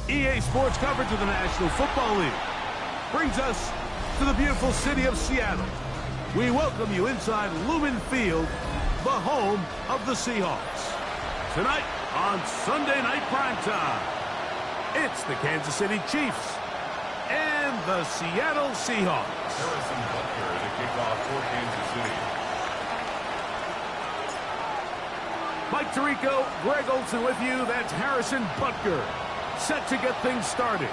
EA Sports coverage of the National Football League brings us to the beautiful city of Seattle. We welcome you inside Lumen Field, the home of the Seahawks. Tonight on Sunday Night Primetime, it's the Kansas City Chiefs and the Seattle Seahawks. Harrison Butker to kick off for Kansas City. Mike Tirico, Greg Olsen with you. That's Harrison Butker, set to get things started.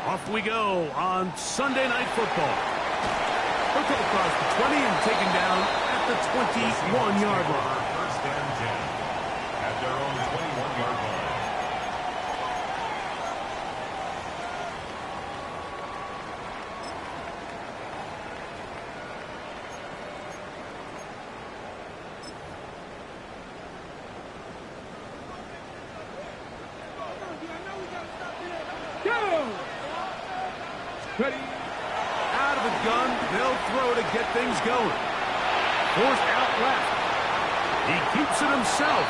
Off we go on Sunday Night Football. He'll come across the 20 and taken down at the 21-yard line. First and 10 at their own 21-yard line. Ready. Out of the gun, they'll throw to get things going. Forced out left. He keeps it himself.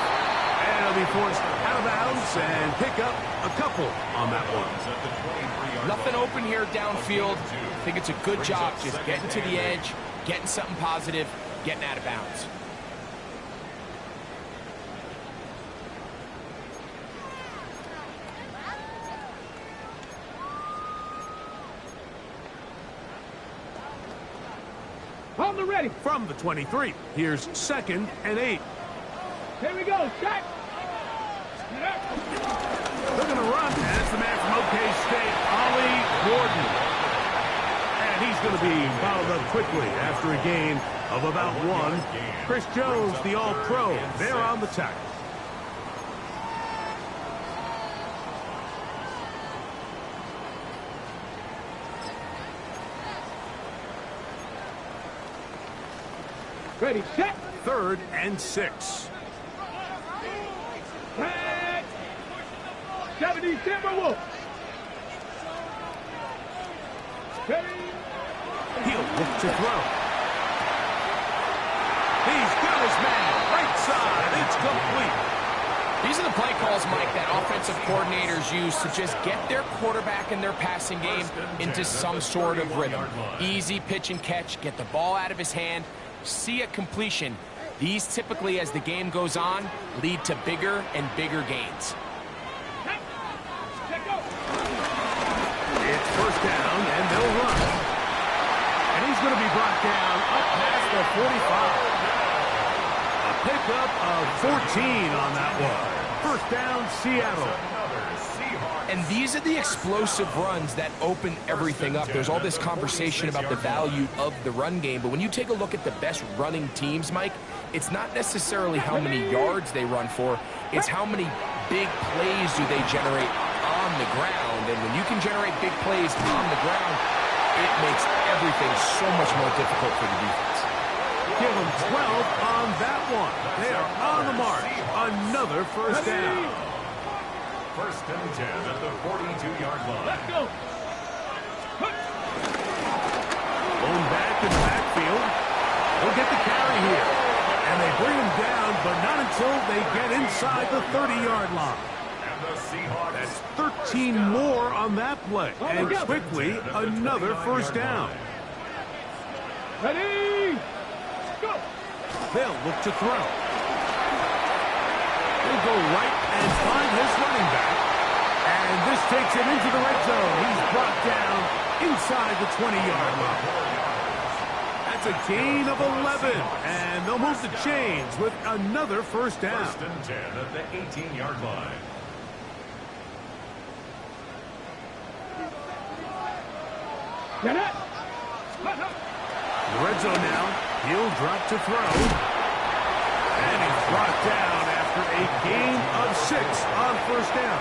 And he'll be forced out of bounds and pick up a couple on that one. Nothing open here downfield. I think it's a good job just getting to the edge, getting something positive, getting out of bounds. On the ready. From the 23, here's 2nd and 8. Here we go, set. They're going to run. And it's the man from OK State, Ollie Gordon. And he's going to be fouled up quickly after a gain of about 1. Chris Jones, the All-Pro, they're on the tackle. Ready, set. 3rd and 6. 70 Timberwolves. Ready. He'll look to throw. He's got his man right side. It's complete. These are the play calls, Mike, that offensive coordinators use to just get their quarterback and their passing game into some sort of rhythm. Easy pitch and catch, get the ball out of his hand, see a completion. These typically, as the game goes on, lead to bigger and bigger gains. It's first down, and they'll run. And he's going to be brought down up past the 45. A pickup of 14 on that one. First down, Seattle. And these are the explosive runs that open everything up. There's all this conversation about the value of the run game, but when you take a look at the best running teams, Mike, it's not necessarily how many yards they run for, it's how many big plays do they generate on the ground. And when you can generate big plays on the ground, it makes everything so much more difficult for the defense. Give them 12 on that one. They are on the mark. Another first down. First and 10 at the 42-yard line. Let's go. Going back in the backfield. They'll get the carry here. And they bring him down, but not until they get inside the 30-yard line. And the Seahawks. That's 13 more on that play. And quickly, another first down. Ready. Go. They'll look to throw. He'll go right and find his running back. And this takes him into the red zone. He's brought down inside the 20-yard line. That's a gain of 11. And they'll move the chains with another first down. First and 10 at the 18-yard line. Get it. The red zone now. He'll drop to throw. And he's brought down after after a gain of 6 on first down.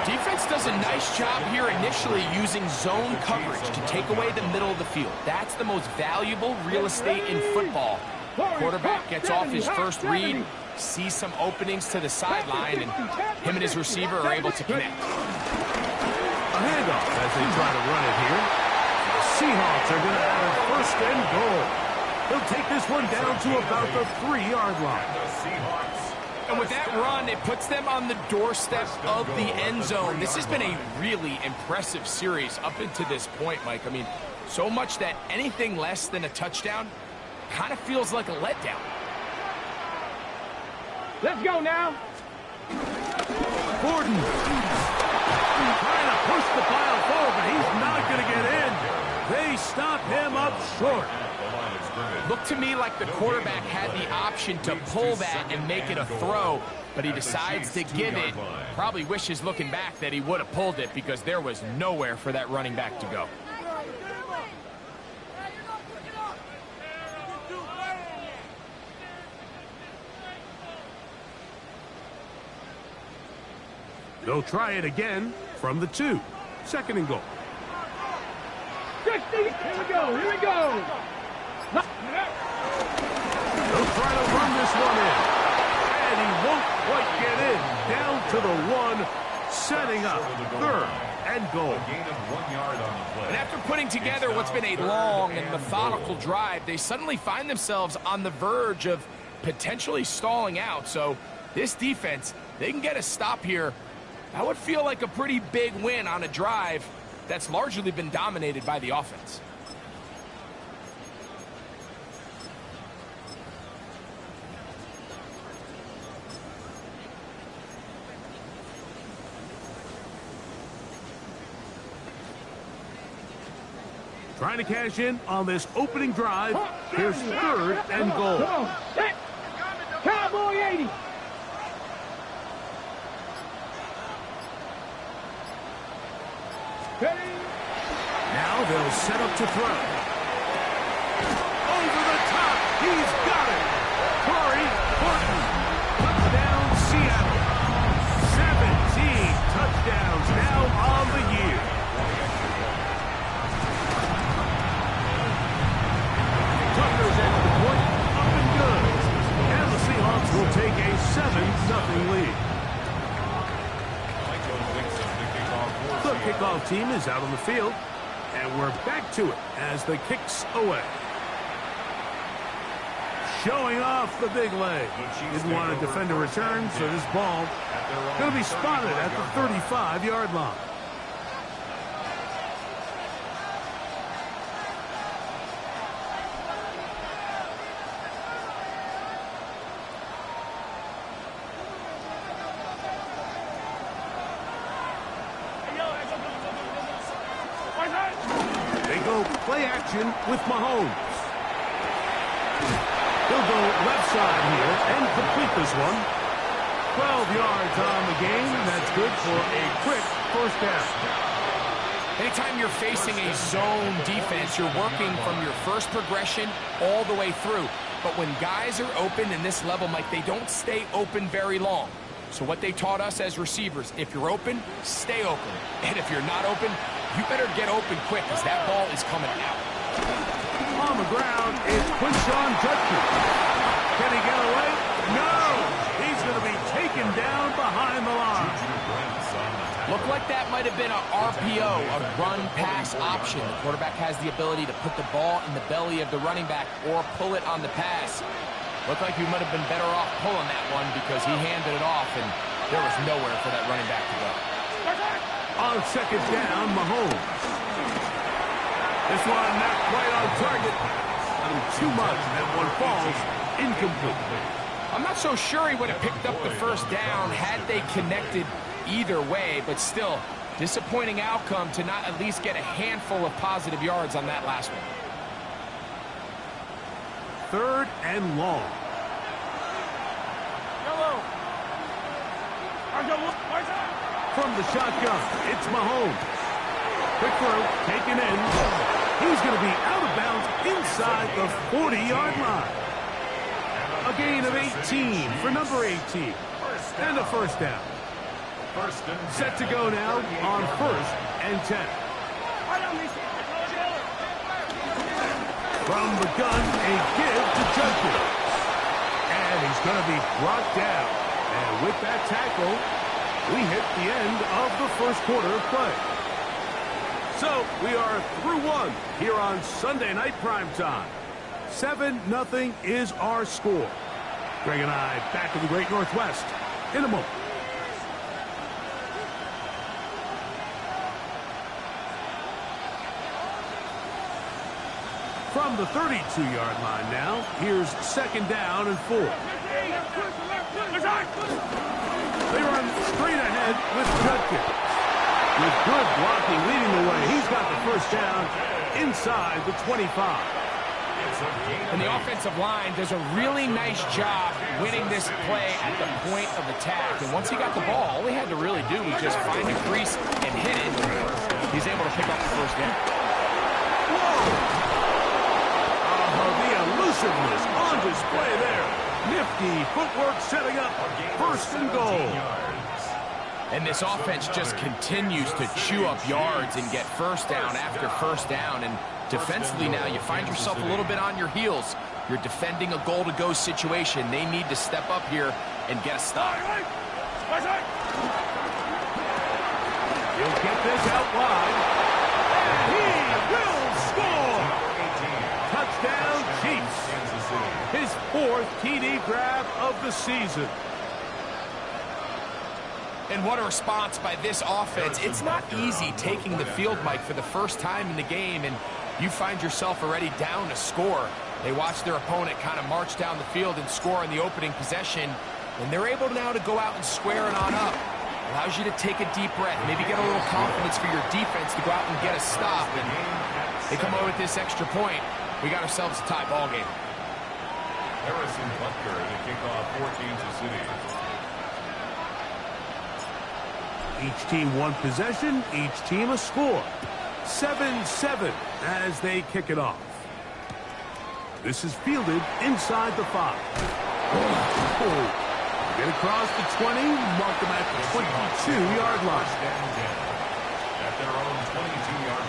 Defense does a nice job here initially using zone coverage to take away the middle of the field. That's the most valuable real estate in football. Quarterback gets off his first read, sees some openings to the sideline, and him and his receiver are able to connect. A handoff as they try to run it here. The Seahawks are going to have a first and goal. He'll take this one down to about the 3-yard line. And with that run, it puts them on the doorstep of the end zone. This has been a really impressive series up until this point, Mike. I mean, so much that anything less than a touchdown kind of feels like a letdown. Let's go now. Gordon trying to push the pile forward, but he's not going to get in. They stop him up short. Looked to me like the quarterback had the option to pull that and make it a throw, but he decides to give it. Probably wishes looking back that he would have pulled it because there was nowhere for that running back to go. They'll try it again from the 2. Second and goal. 60. Here we go. Here we go. They'll try to run this one in. And he won't quite get in. Down to the 1, setting up 3rd and goal. And after putting together what's been a long and methodical drive, they suddenly find themselves on the verge of potentially stalling out. So this defense, they can get a stop here. That would feel like a pretty big win on a drive that's largely been dominated by the offense. Trying to cash in on this opening drive. Here's 3rd and goal. Come on. Set. Cowboy 80. Now they'll set up to throw. Over the top. He's got it. Corey Horton. Touchdown, Seattle. 17 touchdowns now on the year. Tucker's at the point. Up and good. And the Seahawks will take a 7-0 lead. The kickoff team is out on the field, and we're back to it as the kick's away. Showing off the big leg. Didn't want to defend a return, so this ball going to be spotted at the 35-yard line. They go play action with Mahomes. He'll go left side here and complete this one. 12 yards on the game. That's good for a quick first down. Anytime you're facing a zone defense, you're working from your first progression all the way through. But when guys are open in this level, Mike, they don't stay open very long. So what they taught us as receivers, if you're open, stay open. And if you're not open, you better get open quick because that ball is coming out. On the ground is Quinshon Judkins. Can he get away? No! He's going to be taken down behind the line. Looked like that might have been an RPO, a run-pass option. The quarterback has the ability to put the ball in the belly of the running back or pull it on the pass. Looked like he might have been better off pulling that one because he handed it off, and there was nowhere for that running back to go. On second down, Mahomes. This one not quite on target. Too much, and that one falls incomplete. I'm not so sure he would have picked up the first down had they connected either way, but still, disappointing outcome to not at least get a handful of positive yards on that last one. 3rd and long. From the shotgun, it's Mahomes. Quick throw, taken in. He's going to be out of bounds inside the 40-yard line. A gain of 18 for number 18. And a first down. Set to go now on 1st and 10. From the gun, a give to Judkins. And he's going to be brought down. And with that tackle, we hit the end of the first quarter of play. So we are through one here on Sunday Night Primetime. 7-0 is our score. Greg and I back in the Great Northwest in a moment. From the 32-yard line now, here's 2nd down and 4. They run straight ahead with Judkins. With good blocking leading the way, he's got the first down inside the 25. And the offensive line does a really nice job winning this play at the point of attack. And once he got the ball, all he had to really do was just find a crease and hit it. He's able to pick up the first down. Whoa! The elusiveness on display there. Nifty footwork setting up 1st and goal. And this offense just continues to chew up yards and get first down after first down. And defensively now, you find yourself a little bit on your heels. You're defending a goal-to-go situation. They need to step up here and get a stop. He'll get this out wide. And he will score! Touchdown, Chiefs. His 4th TD grab of the season. And what a response by this offense. It's not easy taking the field, Mike, for the first time in the game, and you find yourself already down a score. They watch their opponent kind of march down the field and score in the opening possession, and they're able now to go out and square it on up. Allows you to take a deep breath, maybe get a little confidence for your defense to go out and get a stop. And they come away with this extra point. We got ourselves a tie ball game. Harrison Butker to kick off for Kansas City. Each team one possession, each team a score. 7-7 as they kick it off. This is fielded inside the 5. Get across the 20, mark them at the 22-yard line. At their own 22-yard line.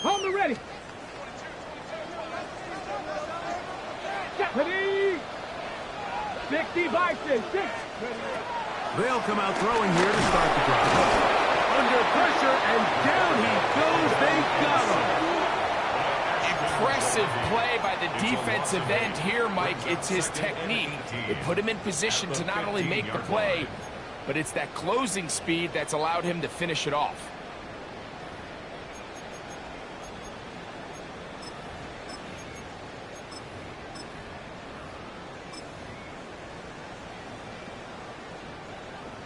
Hold me ready. Ready. 60 by 6. They'll come out throwing here to start the drive. Under pressure, and down he goes. They got him. Impressive play by the defensive end here, Mike. It's his technique. It put him in position to not only make the play, but it's that closing speed that's allowed him to finish it off.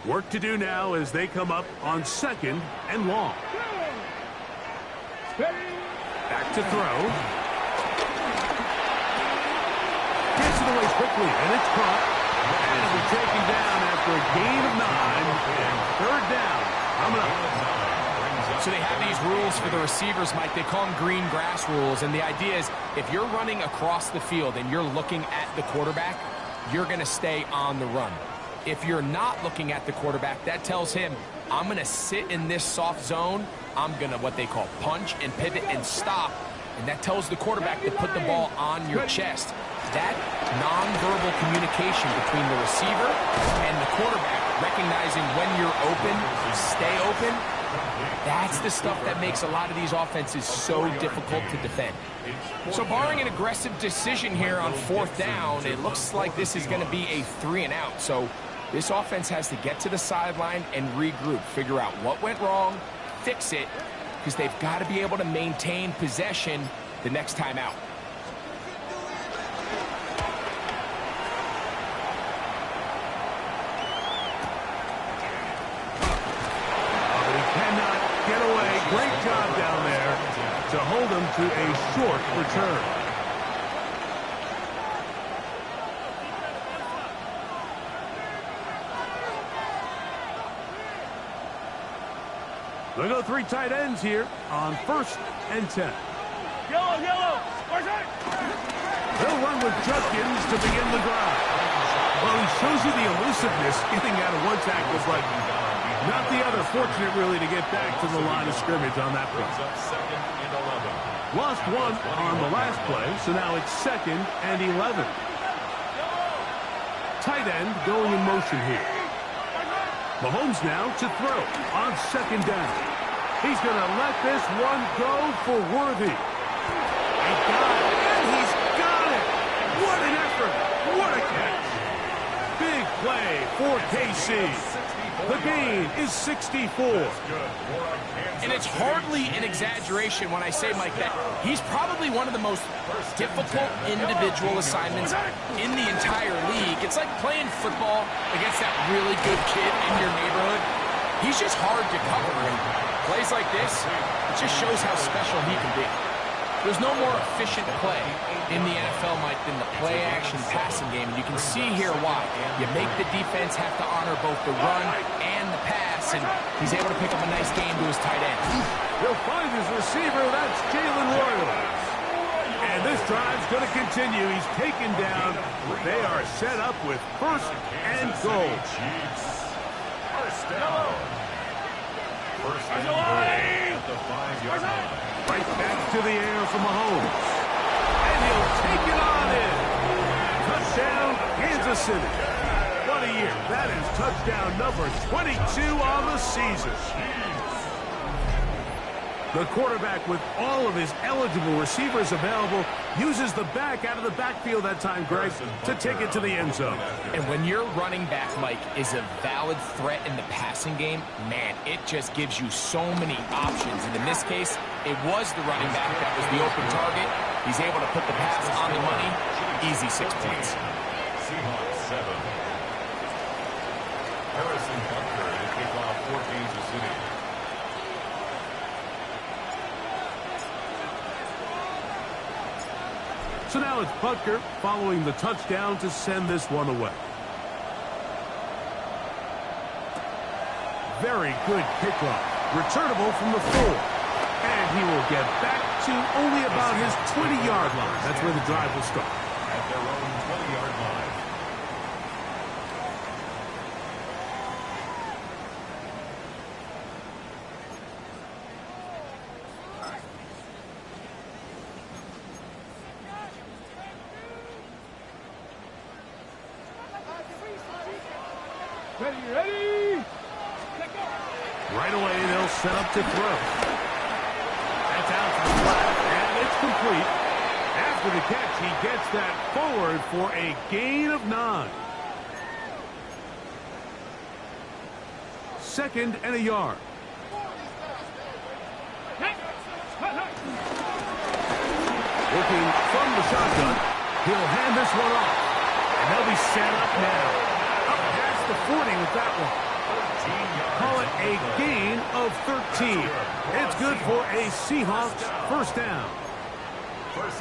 Work to do now as they come up on 2nd and long. Back to throw. Gets it away quickly, and it's caught. And it'll be taken down after a gain of 9. And 3rd down coming up. So they have these rules for the receivers, Mike. They call them green grass rules. And the idea is if you're running across the field and you're looking at the quarterback, you're going to stay on the run. If you're not looking at the quarterback, that tells him, I'm going to sit in this soft zone. I'm going to what they call punch and pivot and stop. And that tells the quarterback to put the ball on your chest. That nonverbal communication between the receiver and the quarterback, recognizing when you're open, stay open, that's the stuff that makes a lot of these offenses so difficult to defend. So barring an aggressive decision here on 4th down, it looks like this is going to be a 3-and-out. So this offense has to get to the sideline and regroup, figure out what went wrong, fix it, because they've got to be able to maintain possession the next time out. Get away. Great job down there to hold him to a short return. They'll go 3 tight ends here on 1st and 10. Yellow, yellow. They'll run with Judkins to begin the drive. Well, he shows you the elusiveness getting out of one tackle, but not the other. Fortunate, really, to get back to the line of scrimmage on that play. Lost 1 on the last play, so now it's 2nd and 11. Tight end going in motion here. Mahomes now to throw on 2nd down. He's going to let this one go for Worthy. He got it, and he's got it. What an effort. What a catch. Big play for KC. The gain is 64. And it's hardly an exaggeration when I say, Mike, that he's probably one of the most difficult individual assignments in the entire league. It's like playing football against that really good kid in your neighborhood. He's just hard to cover. And plays like this, it just shows how special he can be. There's no more efficient play in the NFL, Mike, than the play-action passing game. And you can see here why. You make the defense have to honor both the run and the pass, and he's able to pick up a nice game to his tight end. He'll find his receiver. That's Jalen Royal. And this drive's going to continue. He's taken down. They are set up with 1st and goal. First down. First and goal at the 5-yard line. Right back to the air for Mahomes. And he'll take it on in. Touchdown, Kansas City. What a year. That is touchdown number 22 on the season. The quarterback, with all of his eligible receivers available, uses the back out of the backfield that time, Greg, to take it to the end zone. And when your running back, Mike, is a valid threat in the passing game, man, it just gives you so many options. And in this case, it was the running back that was the open target. He's able to put the pass on the money. Easy 6 points. Seahawks 7. Harrison Butker to kick off for Kansas City. So now it's Butker following the touchdown to send this one away. Very good kickoff. Returnable from the 4. And he will get back to only about his 20-yard line. That's where the drive will start. At their own 20-yard line. Ready. Right away, they'll set up to throw. That's out to the flat, and it's complete. After the catch, he gets that forward for a gain of 9. 2nd and a yard. Looking from the shotgun, he'll hand this one off. And they'll be set up now. Up past the 40 with that one. Call it a gain of 13. It's good for a Seahawks 1st down.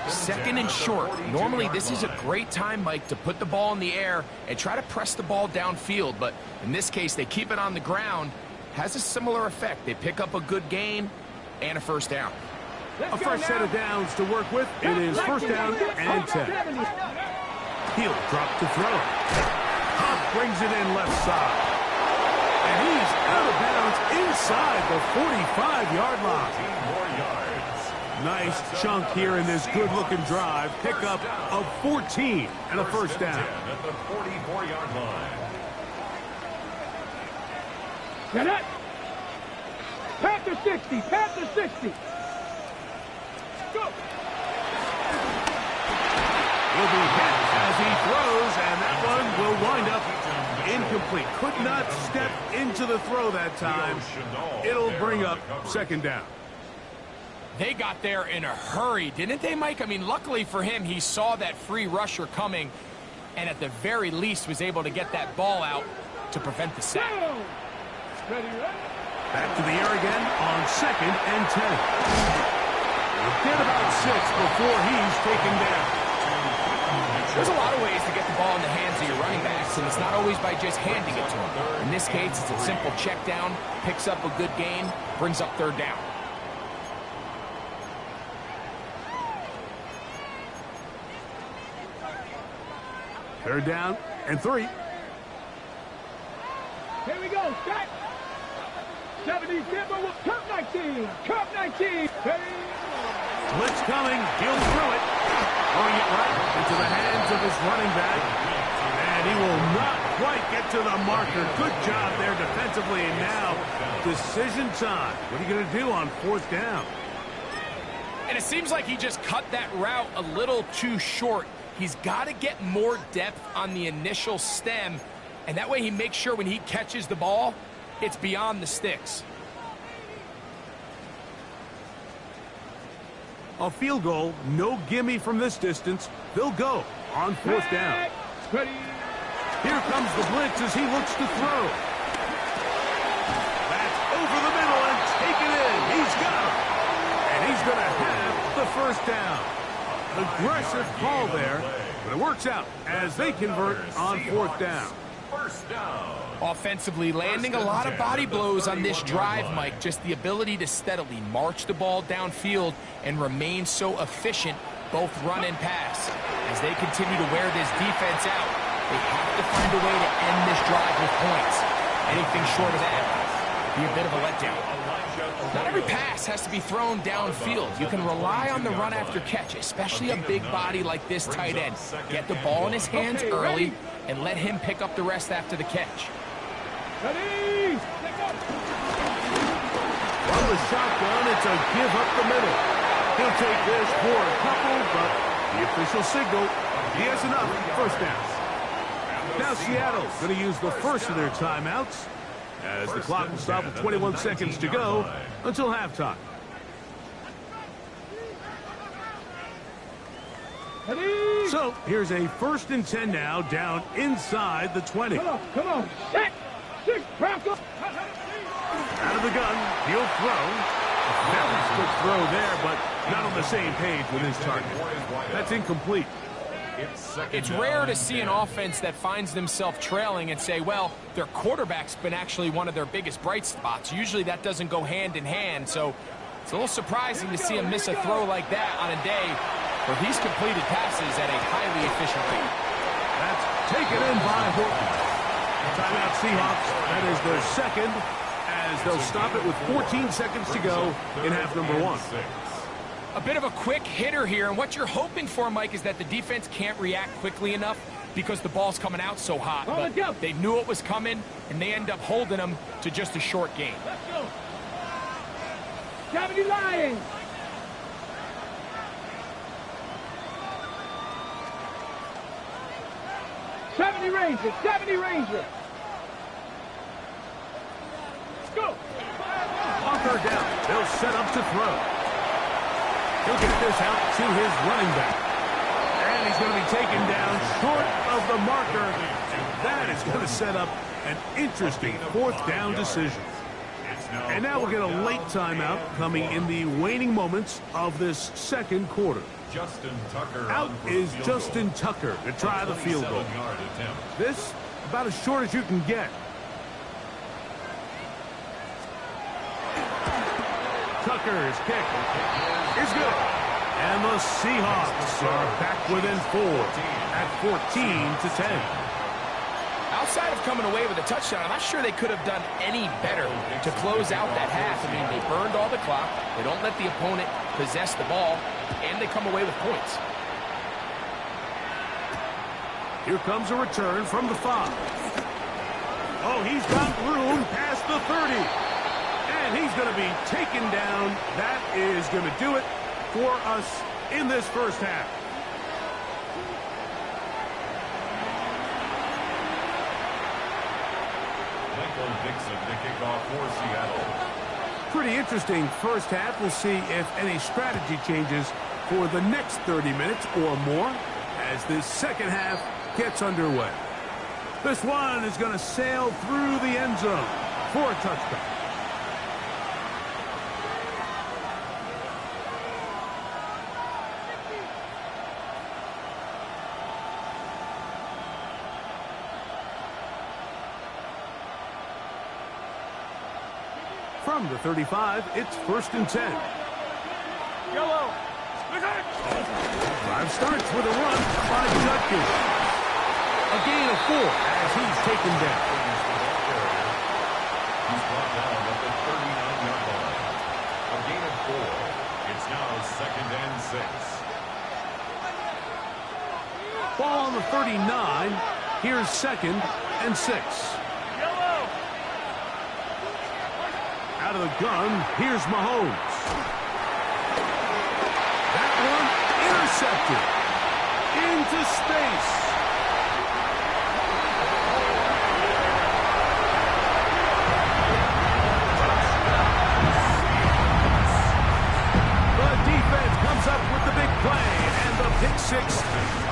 2nd and short. Normally, this is a great time, Mike, to put the ball in the air and try to press the ball downfield. But in this case, they keep it on the ground. Has a similar effect. They pick up a good gain and a 1st down. A fresh set of downs to work with. It is 1st down and 10. He'll drop to throw. Hunt brings it in left side. And he's out of bounds inside the 45-yard line. 15 more yards. Nice chunk here in this good-looking drive. Pickup of 14 and a 1st down. At the 44-yard line. Get it. Pat to 60. Pat to 60. Go. Will be hit as he throws, and that one will wind up incomplete. Could not step into the throw that time. It'll bring up 2nd down. They got there in a hurry, didn't they, Mike? I mean, luckily for him, he saw that free rusher coming and at the very least was able to get that ball out to prevent the sack. Ready. Back to the air again on 2nd and 10. We'll get about 6 before he's taken down. There's a lot of ways to get the ball in the hands of your running backs, and it's not always by just handing it to them. In this case, it's a simple check down, picks up a good gain, brings up third down. Third down and 3. Here we go. Set. 70 Denver with Cup 19. Cup 19. Blitz coming. He'll throw it. Throwing it right into the hands of his running back. And he will not quite get to the marker. Good job there defensively. And now, decision time. What are you going to do on 4th down? And it seems like he just cut that route a little too short. He's got to get more depth on the initial stem, and that way he makes sure when he catches the ball, it's beyond the sticks. A field goal, no gimme from this distance. They'll go on 4th down. Here comes the blitz as he looks to throw. That's over the middle and taken in. He's got it. And he's going to have the 1st down. Aggressive call there, but it works out as they convert on 4th down. First down. Offensively, landing a lot of body blows on this drive, Mike. Just the ability to steadily march the ball downfield and remain so efficient, both run and pass. As they continue to wear this defense out, they have to find a way to end this drive with points. Anything short of that would be a bit of a letdown. Not every pass has to be thrown downfield. You can rely on the run after catch, especially a big body like this tight end. Get the ball in his hands early and let him pick up the rest after the catch. Ready. On the shotgun, it's a give up the middle. He'll take this for a couple, but the official signal, he has enough. 1st down. Now Seattle's going to use the first of their timeouts, as the clock will stop with 21 seconds to go until halftime. So here's a 1st and 10 now, down inside the 20. Come on. Set. 6 Bronco. Out of the gun, he'll throw. A very quick throw there, but not on the same page with his target. That's incomplete. It's rare to see an offense that finds themselves trailing and say, well, their quarterback's been actually one of their biggest bright spots. Usually that doesn't go hand in hand, so it's a little surprising to see him miss a throw like that on a day where he's completed passes at a highly efficient rate. That's taken in by Horton. Timeout Seahawks. That is their second, as they'll stop it with 14 seconds to go in half number 1. A bit of a quick hitter here, and what you're hoping for, Mike, is that the defense can't react quickly enough because the ball's coming out so hot. But they knew it was coming, and they end up holding them to just a short game. Let's go. 70 Lions. Rangers. 70 Rangers. Let's go. On 3rd down, they'll set up to throw. He'll get this out to his running back. And he's going to be taken down short of the marker. That is going to set up an interesting 4th down decision. And now we'll get a late timeout coming in the waning moments of this 2nd quarter. Justin Tucker out is Justin Tucker to try the field goal. This about as short as you can get. Tucker's kick is good. And the Seahawks are back within 4 at 14 to 10. Outside of coming away with a touchdown, I'm not sure they could have done any better to close out that half. I mean, they burned all the clock. They don't let the opponent possess the ball, and they come away with points. Here comes a return from the 5. Oh, he's got room past the 30. And he's going to be taken down. That is going to do it for us in this first half. Dixon to kick off for Seattle. Pretty interesting first half. We'll see if any strategy changes for the next 30 minutes or more as this second half gets underway. This one is going to sail through the end zone for a touchdown. From the 35, it's 1st and 10. Yellow. Drive starts with a run by Judkins. A gain of 4 as he's taken down. He's brought down at the 39-yard line. A gain of 4. It's now 2nd and 6. Ball on the 39. Here's 2nd and 6. Out of the gun, here's Mahomes. That one intercepted. Into space. The defense comes up with the big play, and the pick 6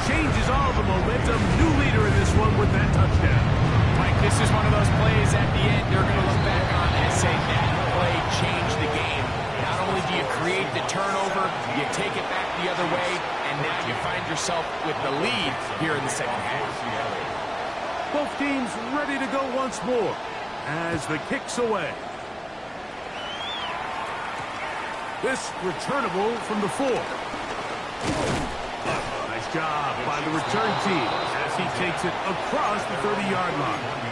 changes all the momentum. New leader in this one with that touchdown. Mike, this is one of those plays at the end they're going to look back on and say that play changed the game. Not only do you create the turnover, you take it back the other way, and now you find yourself with the lead here in the second half. Both teams ready to go once more as the kick's away. This returnable from the 4. Nice job by the return team as he takes it across the 30-yard line.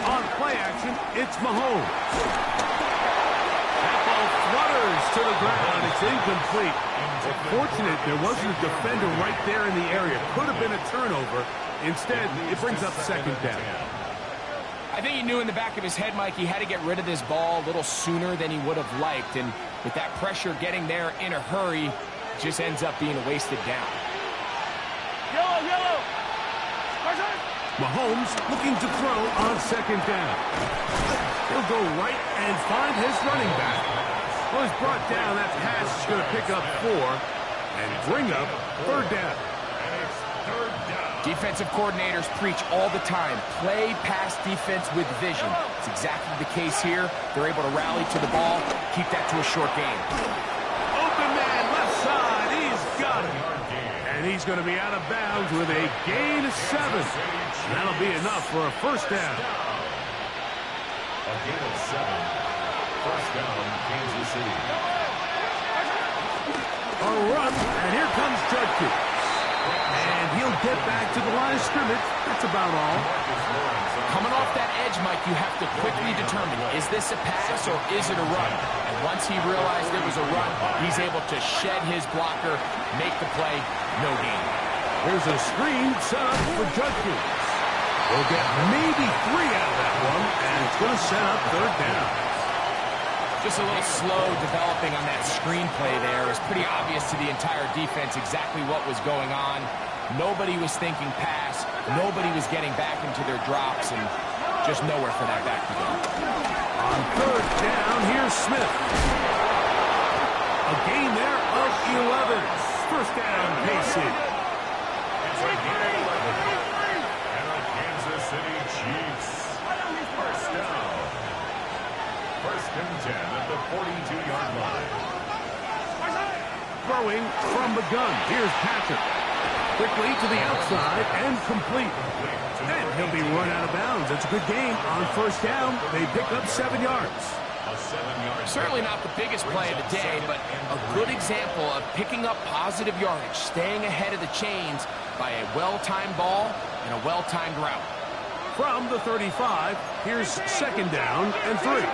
On play action, it's Mahomes. That ball flutters to the ground. It's incomplete. Fortunate there wasn't a defender right there in the area. Could have been a turnover. Instead, it brings up 2nd down. I think he knew in the back of his head, Mike, he had to get rid of this ball a little sooner than he would have liked. And with that pressure getting there in a hurry, it just ends up being a wasted down. Yellow. Mahomes looking to throw on 2nd down. He'll go right and find his running back. Well, he's brought down. That pass is going to pick up 4 and bring up 3rd down. Defensive coordinators preach all the time, play pass defense with vision. It's exactly the case here. They're able to rally to the ball, keep that to a short game. Open man, left side. He's got it. And he's going to be out of bounds with a gain of 7. That'll be enough for a 1st down. A gain of 7. 1st down, Kansas City. A run, and here comes Judkins. And he'll get back to the line of scrimmage. That's about all. Coming off that edge, Mike, you have to quickly determine, is this a pass or is it a run? And once he realized it was a run, he's able to shed his blocker, make the play, no gain. There's a screen set up for Judkins. We'll get maybe 3 out of that one, and it's going to set up 3rd down. Just a little slow developing on that screenplay there. It was pretty obvious to the entire defense exactly what was going on. Nobody was thinking pass. Nobody was getting back into their drops, and just nowhere for that back to go. On 3rd down, here's Smith. A gain there of 11. 1st down, KC. It's a gain of 11. And the Kansas City Chiefs. 1st down. 1st and 10 at the 42-yard line. Throwing from the gun. Here's Patrick. Quickly to the outside and complete. And he'll be run out of bounds. It's a good game. On 1st down, they pick up 7 yards. Certainly not the biggest play of the day, but a good example of picking up positive yardage, staying ahead of the chains by a well-timed ball and a well-timed route. From the 35, here's 2nd down and 3.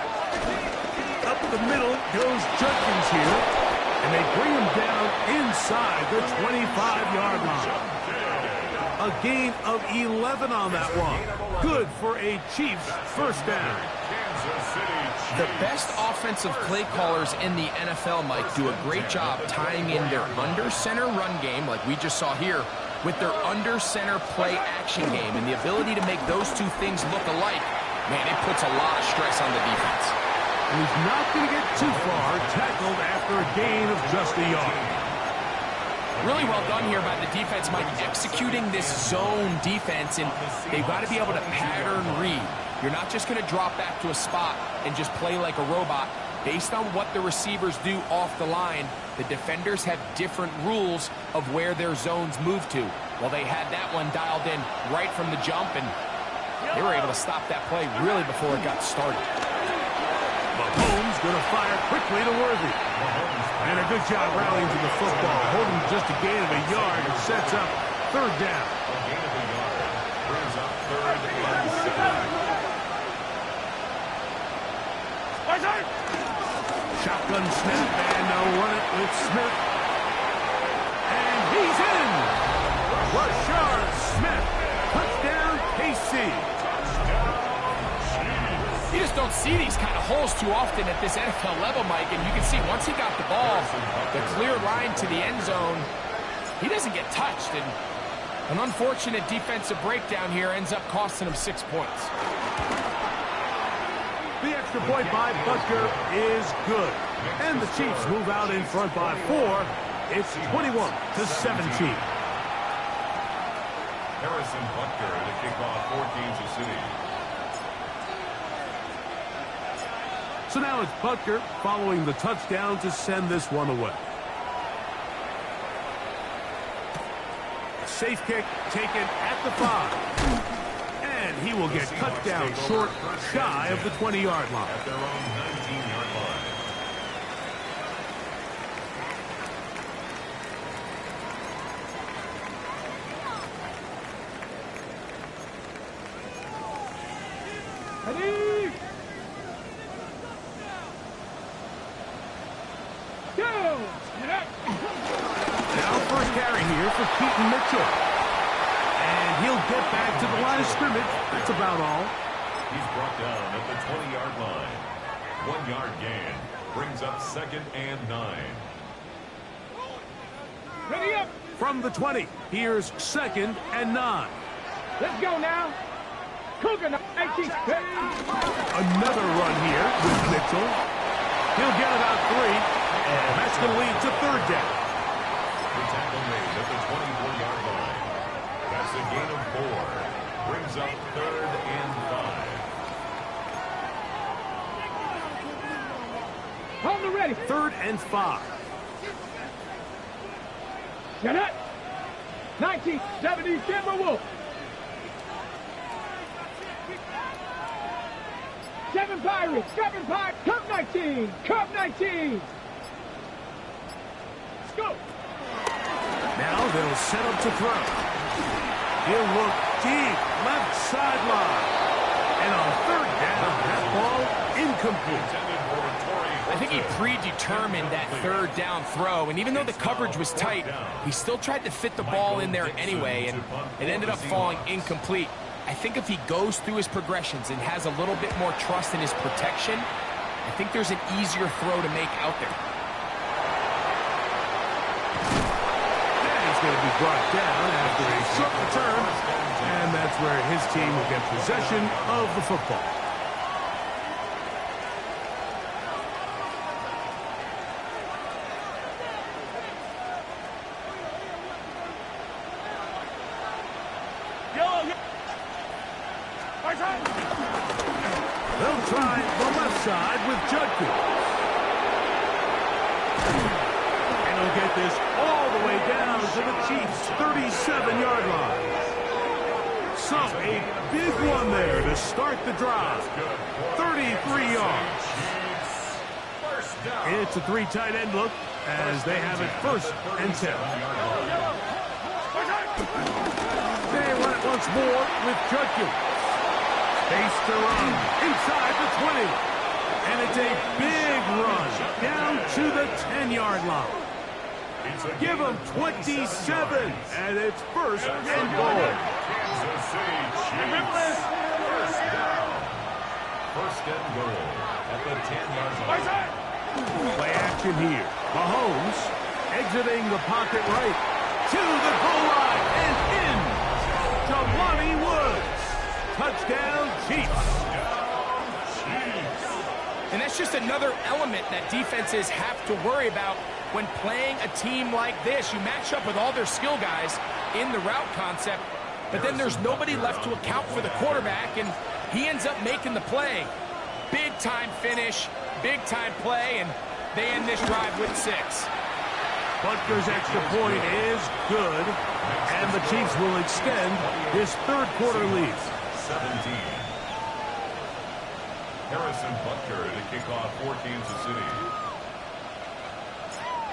Up the middle goes Judkins here, and they bring him down inside the 25-yard line. A gain of 11 on that one. Good for a Chiefs 1st down. The best offensive play callers in the NFL, Mike, do a great job tying in their under-center run game, like we just saw here, with their under-center play action game. And the ability to make those two things look alike, man, it puts a lot of stress on the defense. And he's not going to get too far, tackled after a gain of just a yard. Really well done here by the defense, Mike, executing this zone defense, and they've got to be able to pattern read. You're not just going to drop back to a spot and just play like a robot. Based on what the receivers do off the line, the defenders have different rules of where their zones move to. Well, they had that one dialed in right from the jump, and they were able to stop that play really before it got started. Mahomes going to fire quickly to Worthy. And a good job rallying to the football, holding just a gain of a yard and sets up third down. A gain of a yard brings up third and 7. Shotgun snap, and they'll run it with Smith. And he's in! Rashard Smith, touchdown KC. You just don't see these kind of holes too often at this NFL level, Mike, and you can see once he got the ball, the clear line to the end zone, he doesn't get touched, and an unfortunate defensive breakdown here ends up costing him 6 points. The extra point by Butker is good. And the Chiefs move out in front by 4. It's 21-17. Harrison Butker to kick off for Kansas City. So now it's Butker following the touchdown to send this one away. A safe kick taken at the 5. And he will get cut down short, shy of the 20-yard line. At their own 19-yard line. Ready? Go! Now first carry here for Keaton Mitchell. And he'll get back to the line of scrimmage. That's about all. He's brought down at the 20-yard line. 1 yard gain brings up 2nd and 9. Ready up! From the 20, here's 2nd and 9. Let's go now! Coconut 19. Another run here with Mitchell. He'll get about 3, and that's going to lead to third down. The tackle made at the 24-yard line. That's a gain of 4. Brings up 3rd and 5. On the ready. 3rd and 5. Get it. 1970 Timberwolves. 7 Pirates. 7 Pirates. Cup 19. Cup 19. Let's go. Now they'll set up to throw. He'll look deep, left sideline. And on third down, that ball incomplete. I think he predetermined that third down throw, and even though the coverage was tight, he still tried to fit the ball in there anyway, and it ended up falling incomplete. I think if he goes through his progressions and has a little bit more trust in his protection, I think there's an easier throw to make out there. And he's going to be brought down after a short return, and that's where his team will get possession of the football. They'll try the left side with Judkins. And he'll get this all the way down to the Chiefs' 37-yard line. So a big one there to start the drive. 33 yards. It's a 3 tight end look as they have it 1st and 10. They run it once more with Judkins. Face to run inside the 20. And it's a big run down to the 10-yard line. Give them 27, and it's 1st and goal. Kansas City Chiefs. 1st down. 1st and goal at the 10-yard line. Play action here. Mahomes exiting the pocket right to the goal line and in. Jelani Woods. Touchdown, Chiefs. And that that's just another element that defenses have to worry about when playing a team like this. You match up with all their skill guys in the route concept, but then there's nobody left to account for the quarterback, and he ends up making the play. Big-time finish, big-time play, and they end this drive with 6. Butker's extra point is good, and the Chiefs will extend his third-quarter lead. 17. Harrison Butker to kick off for Kansas City.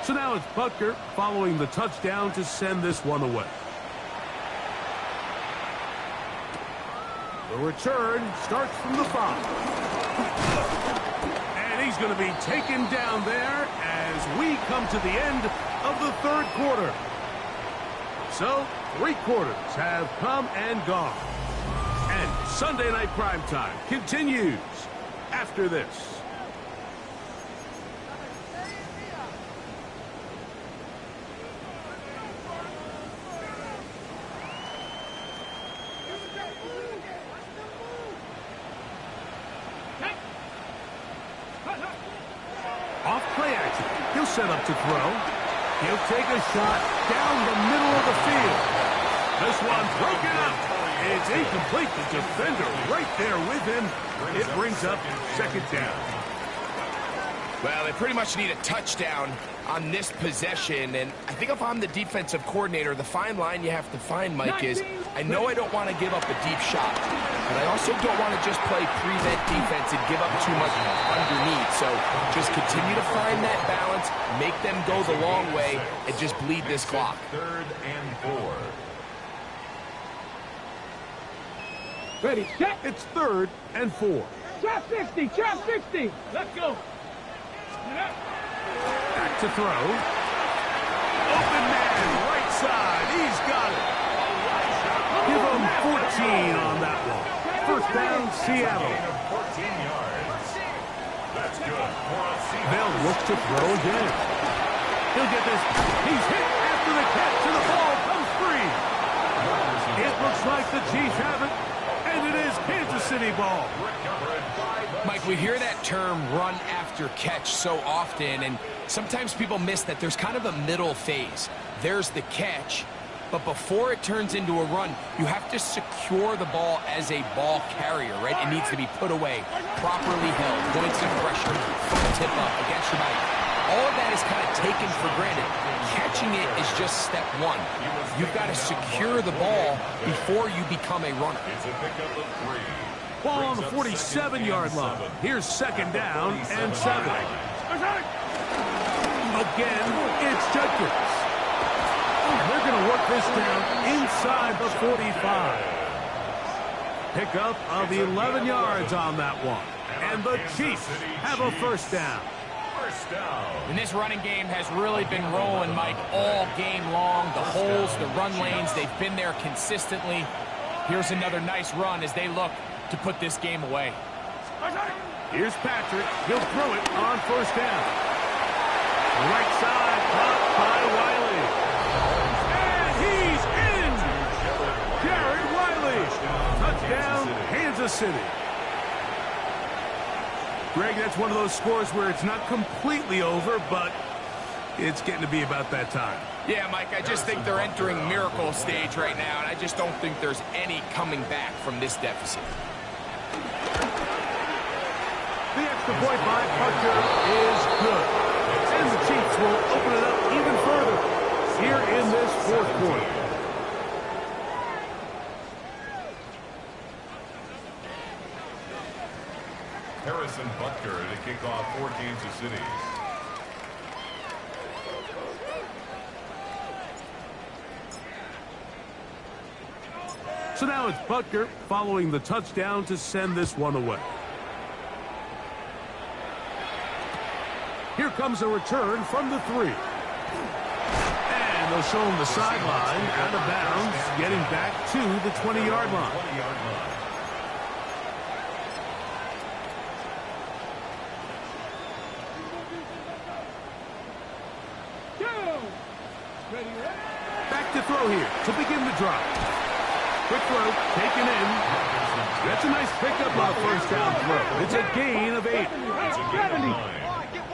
So now it's Butker following the touchdown to send this one away. The return starts from the 5. And he's going to be taken down there as we come to the end of the third quarter. So, 3 quarters have come and gone. And Sunday Night Primetime continues after this. Off play action. He'll set up to throw. He'll take a shot down the middle of the field. This one broken up. It's incomplete. The defender right there with him. It brings up second down. Well, they pretty much need a touchdown on this possession, and I think if I'm the defensive coordinator, the fine line you have to find, Mike, is I know I don't want to give up a deep shot, but I also don't want to just play prevent defense and give up too much underneath. So just continue to find that balance, make them go the long way, and just bleed this clock. 3rd and 4. Ready, set. It's 3rd and 4. Chop 60, chop 60. Let's go. Back to throw. Open man, right side. He's got it. Give him 14 on that one. First down, Seattle. 14 yards. That's good. They'll look to throw again. He'll get this. He's hit after the catch, and the ball comes free. It looks like the Chiefs have it, and it is Kansas City ball. Mike, we hear that term run after catch so often, and sometimes people miss that there's kind of a middle phase. There's the catch, but before it turns into a run, you have to secure the ball as a ball carrier, right? It needs to be put away, properly held, points of pressure, foot tip up against your body. All of that is kind of taken for granted. Catching it is just step one. You've got to secure the ball before you become a runner. It's a pickup of 3. Ball on the 47-yard line. Here's second down and 7. Again, it's Judkins. And they're going to work this down inside the 45. Pickup of 11 yards on that one. And the Chiefs have a first down. And this running game has really been rolling, Mike, all game long. The holes, the run lanes, they've been there consistently. Here's another nice run as they look to put this game away. Here's Patrick. He'll throw it on first down. Right side, caught by Wiley. And he's in! Jared Wiley. Touchdown, Kansas City. Greg, that's one of those scores where it's not completely over, but it's getting to be about that time. Yeah, Mike, I just think they're entering miracle stage right now, and I just don't think there's any coming back from this deficit. The extra point by Butker is good. And the Chiefs will open it up even further here in this fourth quarter. Harrison Butker to kick off for Kansas City. So now it's Butker following the touchdown to send this one away. Here comes a return from the 3. And they'll show him the sideline out of bounds, getting back to the 20-yard line. Back to throw here to begin the drive. Quick throw, taken in. That's a nice pickup on a first down throw. It's a gain of 8. It's a gain of 9.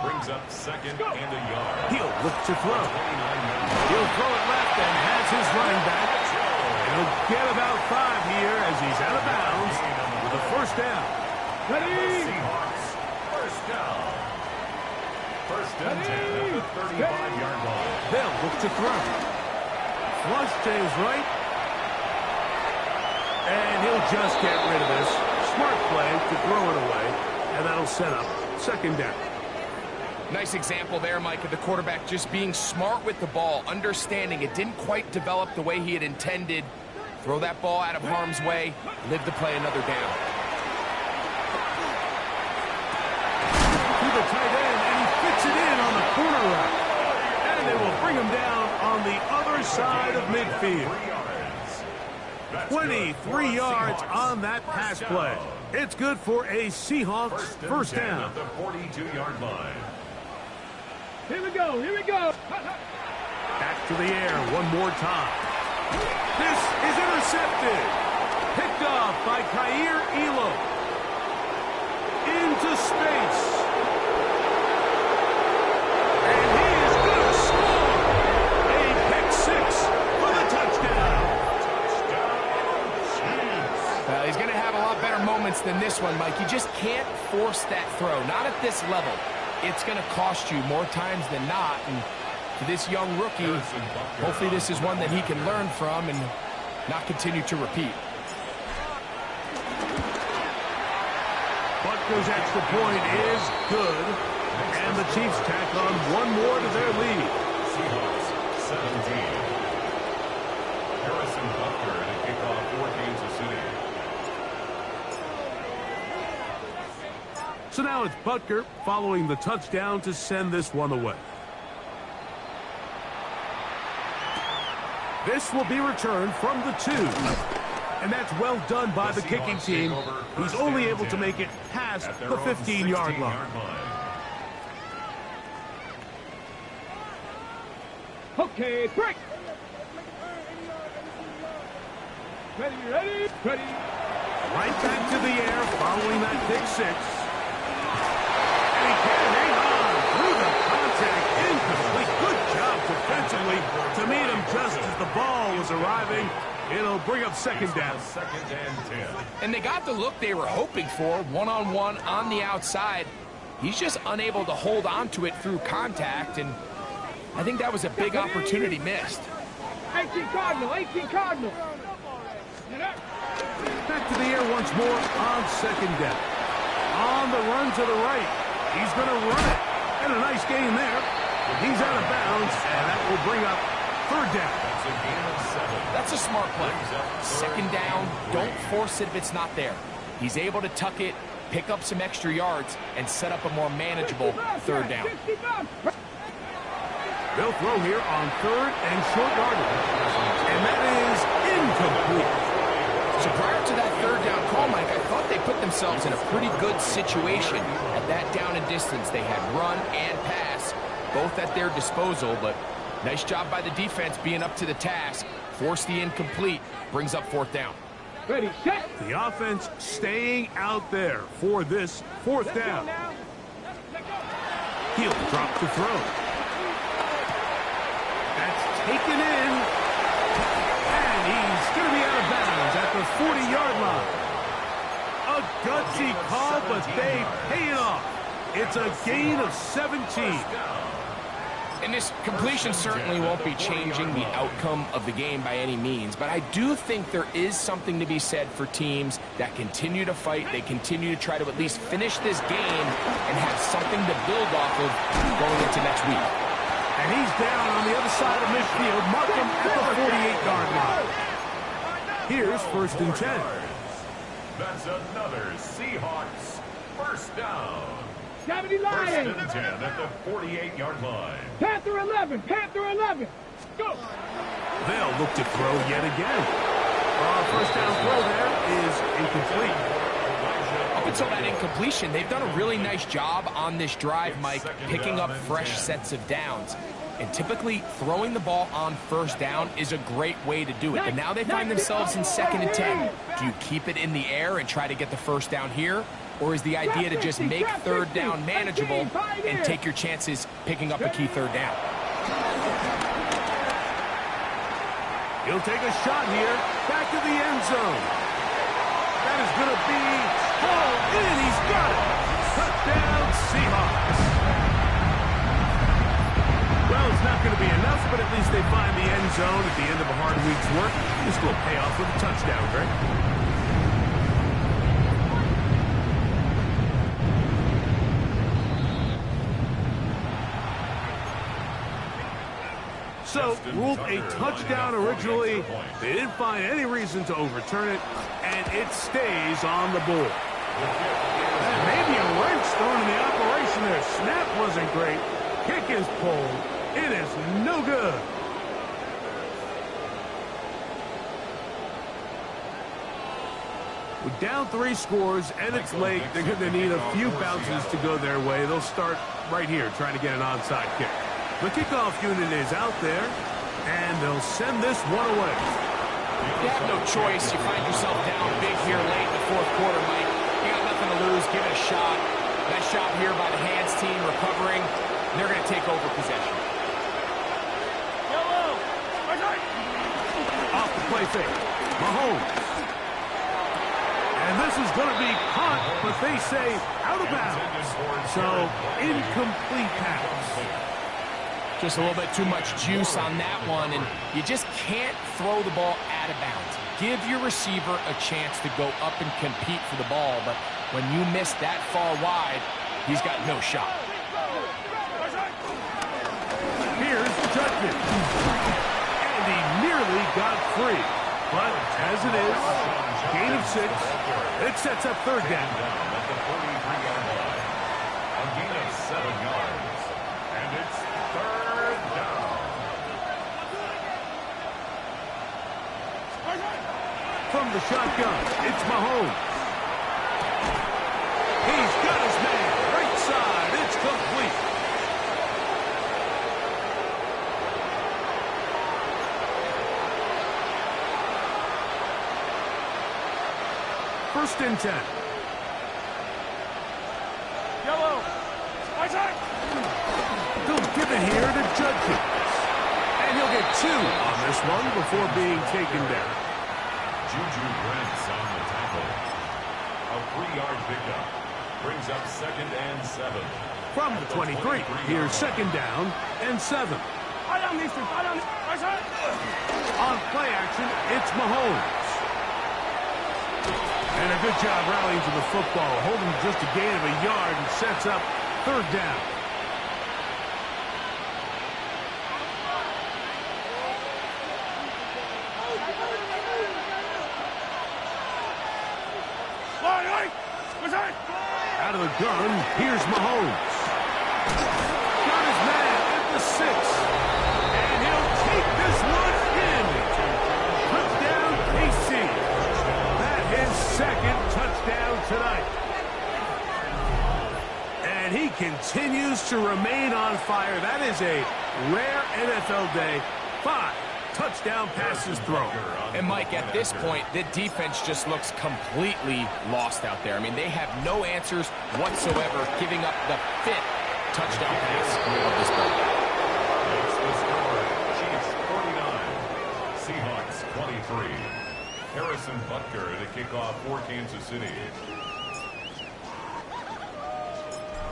Brings up second and a yard. He'll look to throw. He'll throw it left and has his running back. He'll get about 5 here as he's out of bounds with a first down. The Seahawks, first down. First and 10 at the 35-yard line. They'll look to throw. Flush to his right. And he'll just get rid of this. Smart play to throw it away. And that'll set up second down. Nice example there, Mike, of the quarterback just being smart with the ball, understanding it didn't quite develop the way he had intended. Throw that ball out of harm's way, live to play another down. To the tight end, and he fits it in on the corner route. And they will bring him down on the other side of midfield. 23 yards on that pass play. It's good for a Seahawks first down. At the 42-yard line. Here we go, here we go. Back to the air one more time. This is intercepted. Picked off by Khair Elo. Into space. And he is going to score. A pick 6 for the touchdown. Well, he's going to have a lot better moments than this one, Mike. You just can't force that throw, not at this level. It's going to cost you more times than not. And for this young rookie, hopefully this is one that he can learn from and not continue to repeat. Butker's extra point is good. And the Chiefs tack on one more to their lead. Seahawks 17. Harrison Butker to kick off for Kansas City. So now it's Butker following the touchdown to send this one away. This will be returned from the 2. And that's well done by the kicking team. He's only able to make it past the 15-yard line. Okay, break. Ready, ready, ready. Right back to the air following that pick 6. And he can hang on through the contact. Incomplete. Good job defensively to meet him just as the ball was arriving. It'll bring up second down. Second and 10. And they got the look they were hoping for, one-on-one on the outside. He's just unable to hold on to it through contact, and I think that was a big opportunity missed. 18 Cardinal, 18 Cardinal. Back to the air once more on second down. On the run to the right. He's going to run it. And a nice gain there. He's out of bounds, and that will bring up third down. That's a gain of 7. That's a smart play. Second down, don't force it if it's not there. He's able to tuck it, pick up some extra yards, and set up a more manageable third down. They'll throw here on third and short yardage. And that is incomplete. So prior to that third down call, Mike, I thought they put themselves in a pretty good situation. At that down and distance, they had run and pass, both at their disposal, but nice job by the defense being up to the task. Force the incomplete, brings up fourth down. Ready, set. The offense staying out there for this fourth down. He'll drop to throw. That's taken in. And he's going to be out of bounds at the 40-yard line. A gutsy call, but they pay it off. It's a gain of 17. And this completion certainly won't be changing the outcome of the game by any means, but I do think there is something to be said for teams that continue to fight. They continue to try to at least finish this game and have something to build off of going into next week. And he's down on the other side of midfield. Mark him at the 48-yard line. Here's first and 10. That's another Seahawks first down. 70 First Lions. and 10 at the 48-yard line. Panther 11, Panther 11. Go. They'll look to throw yet again. First down throw there is incomplete. Up until that incompletion, they've done a really nice job on this drive, Mike, picking up fresh sets of downs. And typically, throwing the ball on first down is a great way to do it. But now they find themselves in 2nd and 10. Do you keep it in the air and try to get the first down here? Or is the idea to just make 3rd down manageable and take your chances picking up a key 3rd down? He'll take a shot here. Back to the end zone. That is going to be hauled in. He's got it. Touchdown, Seahawks. Well, it's not going to be enough, but at least they find the end zone at the end of a hard week's work. This will pay off with a touchdown, Greg. So, ruled a touchdown originally. They didn't find any reason to overturn it, and it stays on the board. Maybe a wrench thrown in the operation there. Snap wasn't great. Kick is pulled. It is no good. With down 3 scores, and it's late, they're going to need a few bounces to go their way. They'll start right here trying to get an onside kick. The kickoff unit is out there, and they'll send this one away. You have no choice. You find yourself down big here late in the 4th quarter, Mike. You got nothing to lose. Give it a shot. Nice job here by the hands team recovering. They're going to take over possession. Off the play fake. Mahomes. And this is going to be caught, but they say out of bounds. So, incomplete pass. Just a little bit too much juice on that one, and you just can't throw the ball out of bounds. Give your receiver a chance to go up and compete for the ball, but when you miss that far wide, he's got no shot. Here's the judgment. And he nearly got free. But as it is, gain of 6, it sets up 3rd down. At the 43-yard line. A gain of 7 yards. And it's 3rd down. From the shotgun, it's Mahomes. He's got his man. Right side. It's complete. First and 10. Yellow. They'll give it here to Judkins. And he'll get 2 on this one before being taken down. Juju Brents on the tackle. A 3-yard pickup. Brings up 2nd and 7. From the 23, here's 2nd down and 7. On play action, it's Mahomes. And a good job rallying to the football, holding just a gain of a yard and sets up 3rd down. Out of the gun, here's Mahomes. Got his man at the 6. And he'll take this one in. Touchdown, KC. That is 2nd touchdown tonight. And he continues to remain on fire. That is a rare NFL day. 5 touchdown passes thrown. And, Mike, at this point, the defense just looks completely lost out there. I mean, they have no answers whatsoever, giving up the 5th touchdown pass of this game. That's the score. Chiefs 49. Seahawks 23. Harrison Butker to kick off for Kansas City.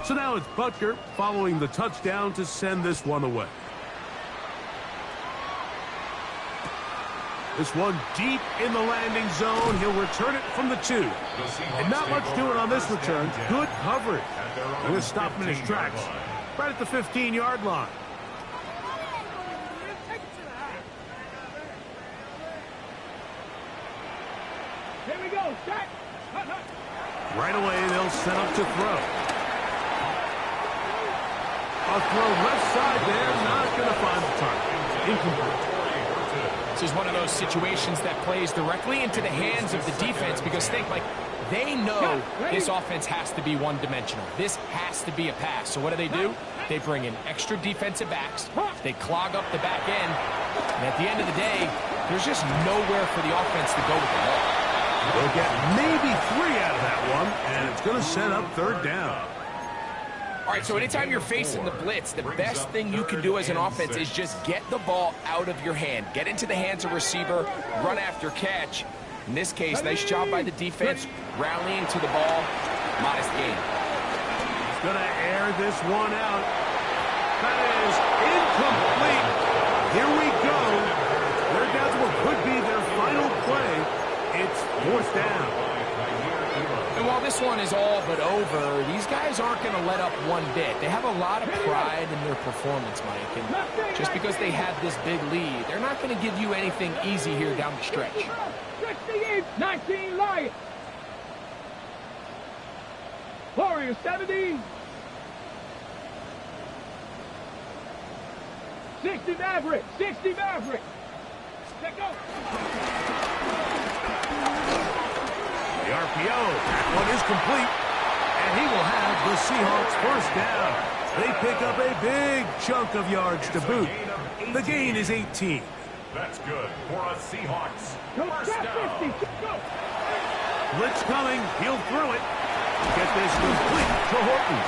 So now it's Butker following the touchdown to send this one away. This one deep in the landing zone. He'll return it from the 2. And not much doing on this return. Good coverage. They're going to stop him in his tracks. Right at the 15-yard line. Here we go. Set. Right away, they'll set up to throw. A throw left side there. Not going to find the target. Incomplete. This is one of those situations that plays directly into the hands of the defense because think, like, they know this offense has to be one-dimensional. This has to be a pass. So what do? They bring in extra defensive backs. They clog up the back end. And at the end of the day, there's just nowhere for the offense to go with the ball. They'll get maybe 3 out of that one, and it's going to set up third down. All right, so anytime you're facing the blitz, the best thing you can do as an offense is just get the ball out of your hand. Get into the hands of receiver, run after catch. In this case, nice job by the defense, rallying to the ball. Modest gain. He's going to air this one out. That is incomplete. Here we go. They're down to what could be their final play. It's 4th down. And while this one is all but over, these guys aren't going to let up one bit. They have a lot of pride in their performance, Mike. And just because they have this big lead, they're not going to give you anything easy here down the stretch. 68-19 Lions. Warriors 70. 60 Maverick. 60 Maverick. Let go. The RPO, that one is complete, and he will have the Seahawks first down. They pick up a big chunk of yards to boot. The gain is 18. That's good for a Seahawks. First down. Blitz coming, he'll throw it. Get this complete to Horton.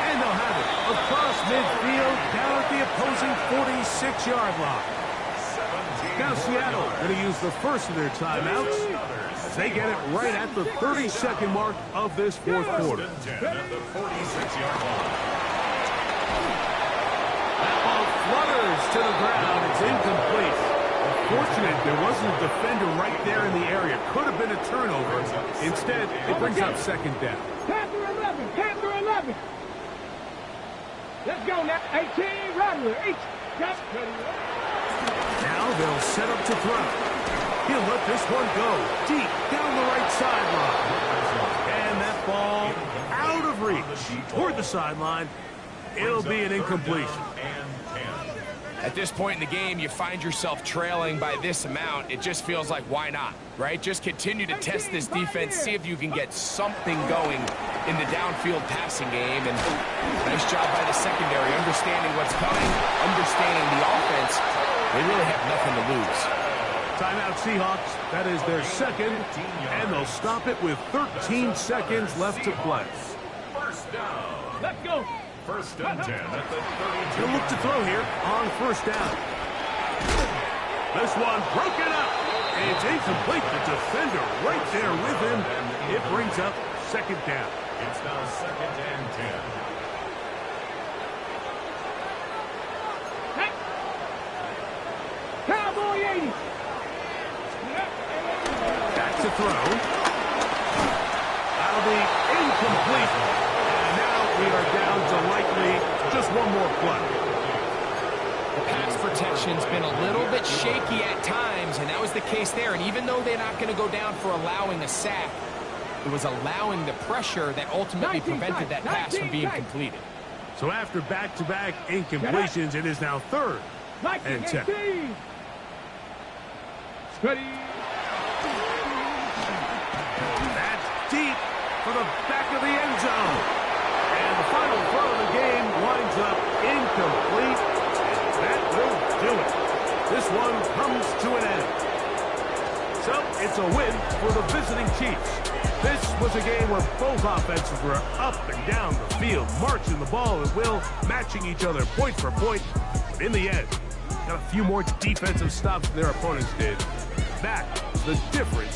And they'll have it across midfield, down at the opposing 46-yard line. Now Seattle going to use the first of their timeouts. They get it right at the 32nd mark of this 4th quarter. At the 46-yard line. That ball flutters to the ground. It's incomplete. Unfortunate there wasn't a defender right there in the area. Could have been a turnover. Instead, it brings up 2nd down. Panther 11. Panther 11. Let's go now. 18 Rattler. Now they'll set up to throw. He'll let this one go deep down the right sideline. And that ball out of reach toward the sideline. It'll be an incompletion. At this point in the game, you find yourself trailing by this amount. It just feels like, why not, right? Just continue to test this defense, see if you can get something going in the downfield passing game. And nice job by the secondary, understanding what's coming, understanding the offense. They really have nothing to lose. Timeout Seahawks. That is their second, and they'll stop it with 13 seconds left to play. First down. Let's go. First and 10 at the 32. He'll look to throw here on first down. This one broken up. It's incomplete. The defender right there with him. It brings up 2nd down. It's now 2nd and 10. Cowboy 80. Back to throw. That'll be incomplete. And now we are down to likely just one more play. The pass protection's been a little bit shaky at times, and that was the case there. And even though they're not going to go down for allowing a sack, it was allowing the pressure that ultimately prevented that pass from being completed. So after back-to-back incompletions, it is now 3rd and 10. Ready. That's deep for the back of the end zone. And the final throw of the game winds up incomplete. And that will do it. This one comes to an end. So it's a win for the visiting Chiefs. This was a game where both offenses were up and down the field, marching the ball at will, matching each other point for point. But in the end, got a few more defensive stops than their opponents did. That is the difference